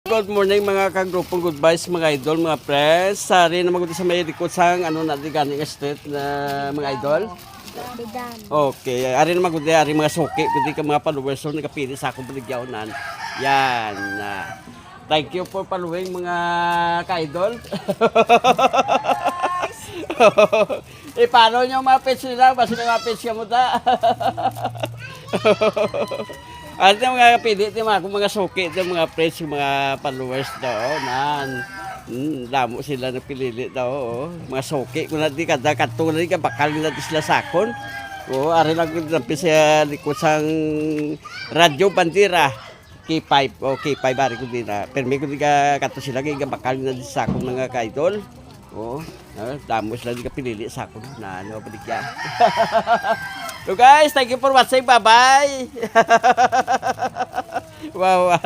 Good morning mga kagrupong good vibes, mga idol, mga friends. Sari na maguti sa may likod sang ano na di gani nga street na mga idol. Okay, ari na maguti ari mga suki kundi ka mga followers so nakapili sa akong baligyaonan. Yan. Thank you for following mga ka-idol. Paano nyo mga page nila? Basta mga page ka mo ta. At yung mga kapili, yung mga suki, yung mga friends, yung mga followers daw, damo sila na pilili daw, mga suki. Kung natin kada katong na rin, bakal natin sila sakon. Ari lang natin sa likod sang radyo bandira. K5, K5 ari ko din na. Pero may kung ka kato sila, kaya bakal natin sakon mga ka-idol. Damo sila rin kapilili sakon na ano, paligyan. So guys, thank you for watching. Bye-bye. Wow.